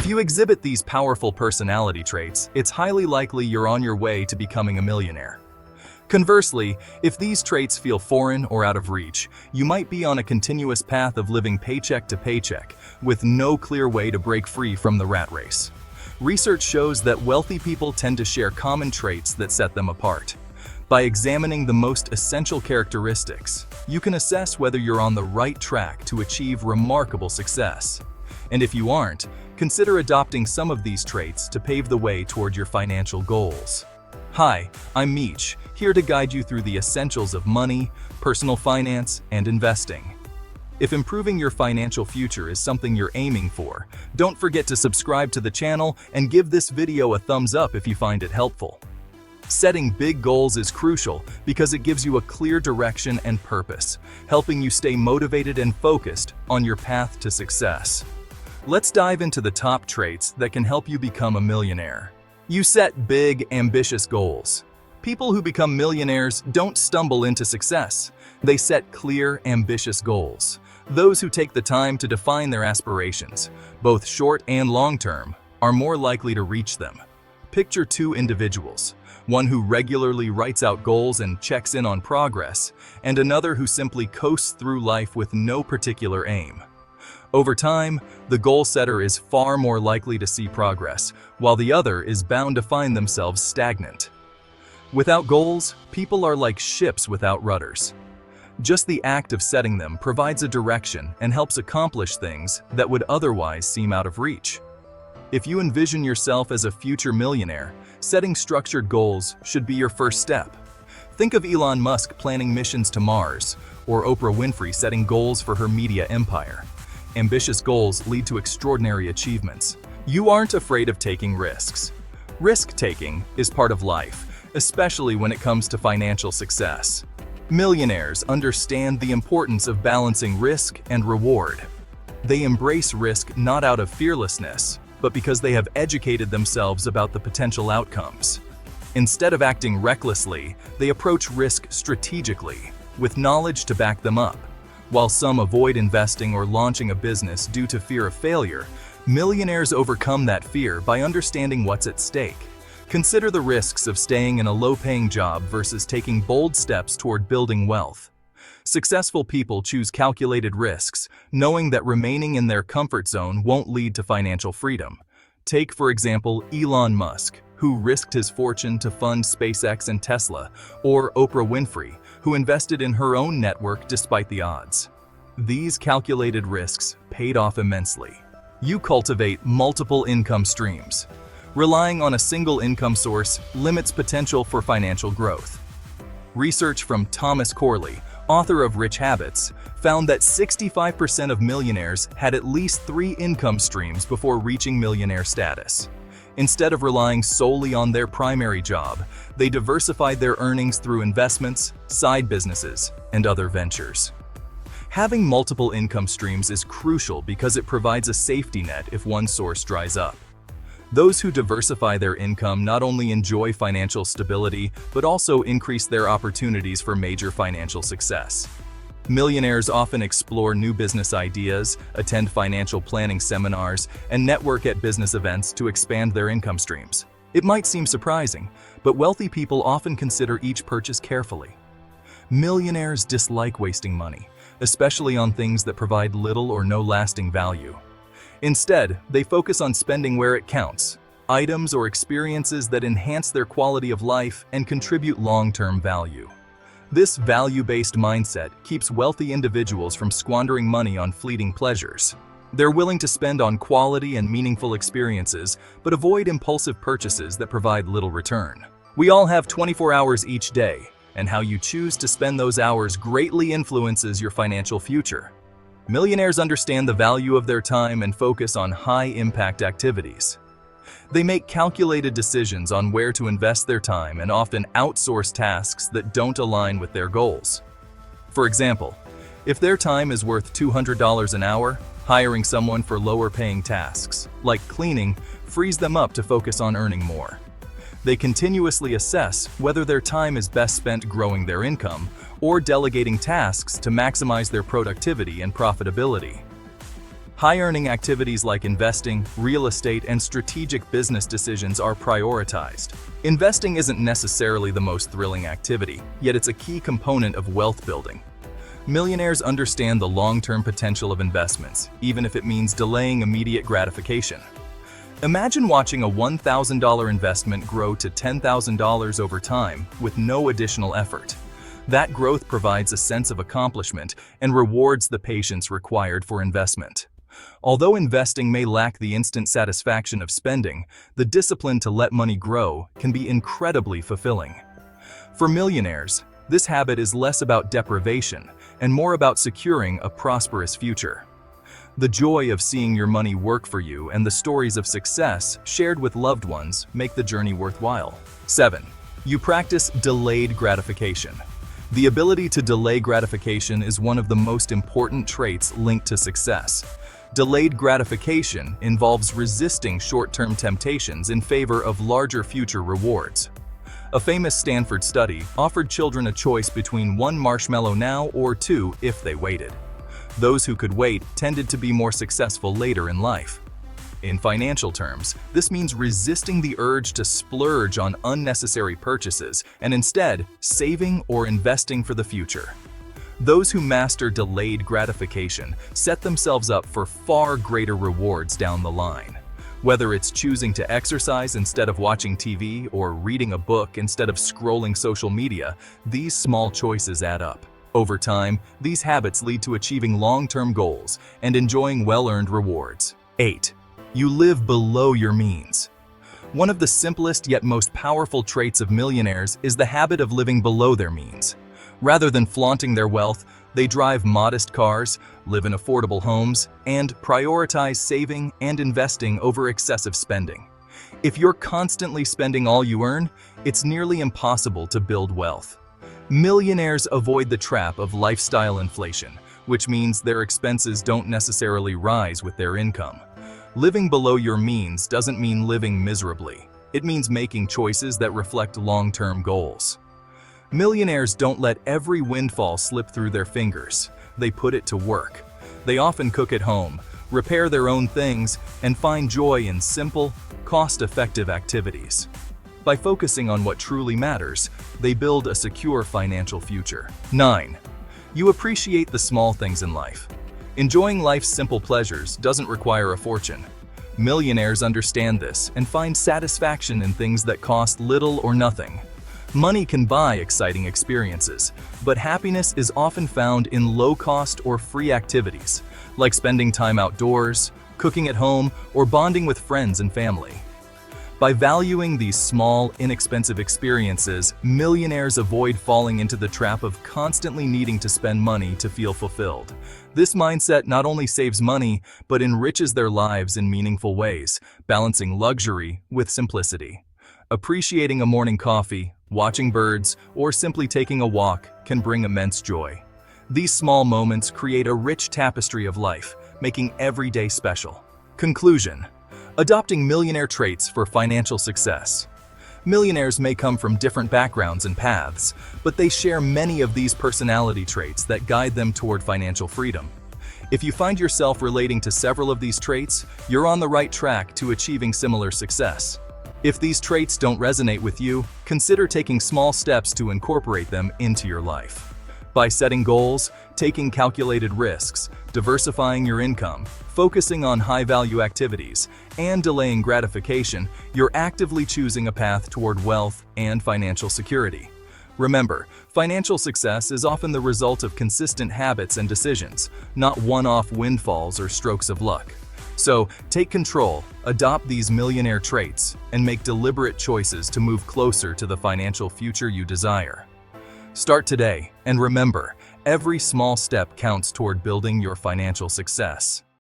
If you exhibit these powerful personality traits, it's highly likely you're on your way to becoming a millionaire. Conversely, if these traits feel foreign or out of reach, you might be on a continuous path of living paycheck to paycheck, with no clear way to break free from the rat race. Research shows that wealthy people tend to share common traits that set them apart. By examining the most essential characteristics, you can assess whether you're on the right track to achieve remarkable success. And if you aren't, consider adopting some of these traits to pave the way toward your financial goals. Hi, I'm Meech, here to guide you through the essentials of money, personal finance, and investing. If improving your financial future is something you're aiming for, don't forget to subscribe to the channel and give this video a thumbs up if you find it helpful. Setting big goals is crucial because it gives you a clear direction and purpose, helping you stay motivated and focused on your path to success. Let's dive into the top traits that can help you become a millionaire. You set big, ambitious goals. People who become millionaires don't stumble into success. They set clear, ambitious goals. Those who take the time to define their aspirations, both short and long-term, are more likely to reach them. Picture two individuals, one who regularly writes out goals and checks in on progress, and another who simply coasts through life with no particular aim. Over time, the goal setter is far more likely to see progress, while the other is bound to find themselves stagnant. Without goals, people are like ships without rudders. Just the act of setting them provides a direction and helps accomplish things that would otherwise seem out of reach. If you envision yourself as a future millionaire, setting structured goals should be your first step. Think of Elon Musk planning missions to Mars, or Oprah Winfrey setting goals for her media empire. Ambitious goals lead to extraordinary achievements. You aren't afraid of taking risks. Risk-taking is part of life, especially when it comes to financial success. Millionaires understand the importance of balancing risk and reward. They embrace risk not out of fearlessness, but because they have educated themselves about the potential outcomes. Instead of acting recklessly, they approach risk strategically, with knowledge to back them up. While some avoid investing or launching a business due to fear of failure, millionaires overcome that fear by understanding what's at stake. Consider the risks of staying in a low-paying job versus taking bold steps toward building wealth. Successful people choose calculated risks, knowing that remaining in their comfort zone won't lead to financial freedom. Take, for example, Elon Musk, who risked his fortune to fund SpaceX and Tesla, or Oprah Winfrey, who invested in her own network despite the odds. These calculated risks paid off immensely. You cultivate multiple income streams. Relying on a single income source limits potential for financial growth. Research from Thomas Corley, author of Rich Habits, found that 65% of millionaires had at least 3 income streams before reaching millionaire status. Instead of relying solely on their primary job, they diversified their earnings through investments, side businesses, and other ventures. Having multiple income streams is crucial because it provides a safety net if one source dries up. Those who diversify their income not only enjoy financial stability, but also increase their opportunities for major financial success. Millionaires often explore new business ideas, attend financial planning seminars, and network at business events to expand their income streams. It might seem surprising, but wealthy people often consider each purchase carefully. Millionaires dislike wasting money, especially on things that provide little or no lasting value. Instead, they focus on spending where it counts, items or experiences that enhance their quality of life and contribute long-term value. This value-based mindset keeps wealthy individuals from squandering money on fleeting pleasures. They're willing to spend on quality and meaningful experiences, but avoid impulsive purchases that provide little return. We all have 24 hours each day, and how you choose to spend those hours greatly influences your financial future. Millionaires understand the value of their time and focus on high-impact activities. They make calculated decisions on where to invest their time and often outsource tasks that don't align with their goals. For example, if their time is worth $200 an hour, hiring someone for lower-paying tasks, like cleaning, frees them up to focus on earning more. They continuously assess whether their time is best spent growing their income or delegating tasks to maximize their productivity and profitability. High-earning activities like investing, real estate, and strategic business decisions are prioritized. Investing isn't necessarily the most thrilling activity, yet it's a key component of wealth building. Millionaires understand the long-term potential of investments, even if it means delaying immediate gratification. Imagine watching a $1,000 investment grow to $10,000 over time with no additional effort. That growth provides a sense of accomplishment and rewards the patience required for investment. Although investing may lack the instant satisfaction of spending, the discipline to let money grow can be incredibly fulfilling. For millionaires, this habit is less about deprivation and more about securing a prosperous future. The joy of seeing your money work for you and the stories of success shared with loved ones make the journey worthwhile. 7. You practice delayed gratification. The ability to delay gratification is one of the most important traits linked to success. Delayed gratification involves resisting short-term temptations in favor of larger future rewards. A famous Stanford study offered children a choice between one marshmallow now or two if they waited. Those who could wait tended to be more successful later in life. In financial terms, this means resisting the urge to splurge on unnecessary purchases and instead saving or investing for the future. Those who master delayed gratification set themselves up for far greater rewards down the line. Whether it's choosing to exercise instead of watching TV or reading a book instead of scrolling social media, these small choices add up. Over time, these habits lead to achieving long-term goals and enjoying well-earned rewards. 8. You live below your means. One of the simplest yet most powerful traits of millionaires is the habit of living below their means. Rather than flaunting their wealth, they drive modest cars, live in affordable homes, and prioritize saving and investing over excessive spending. If you're constantly spending all you earn, it's nearly impossible to build wealth. Millionaires avoid the trap of lifestyle inflation, which means their expenses don't necessarily rise with their income. Living below your means doesn't mean living miserably. It means making choices that reflect long-term goals. Millionaires don't let every windfall slip through their fingers. They put it to work. They often cook at home, repair their own things, and find joy in simple, cost-effective activities. By focusing on what truly matters, they build a secure financial future. 9. You appreciate the small things in life. Enjoying life's simple pleasures doesn't require a fortune. Millionaires understand this and find satisfaction in things that cost little or nothing. Money can buy exciting experiences, but happiness is often found in low-cost or free activities, like spending time outdoors, cooking at home, or bonding with friends and family. By valuing these small, inexpensive experiences, millionaires avoid falling into the trap of constantly needing to spend money to feel fulfilled. This mindset not only saves money, but enriches their lives in meaningful ways, balancing luxury with simplicity. Appreciating a morning coffee, watching birds, or simply taking a walk can bring immense joy. These small moments create a rich tapestry of life, making every day special. Conclusion: adopting millionaire traits for financial success. Millionaires may come from different backgrounds and paths, but they share many of these personality traits that guide them toward financial freedom. If you find yourself relating to several of these traits, you're on the right track to achieving similar success. If these traits don't resonate with you, consider taking small steps to incorporate them into your life. By setting goals, taking calculated risks, diversifying your income, focusing on high-value activities, and delaying gratification, you're actively choosing a path toward wealth and financial security. Remember, financial success is often the result of consistent habits and decisions, not one-off windfalls or strokes of luck. So, take control, adopt these millionaire traits, and make deliberate choices to move closer to the financial future you desire. Start today, and remember, every small step counts toward building your financial success.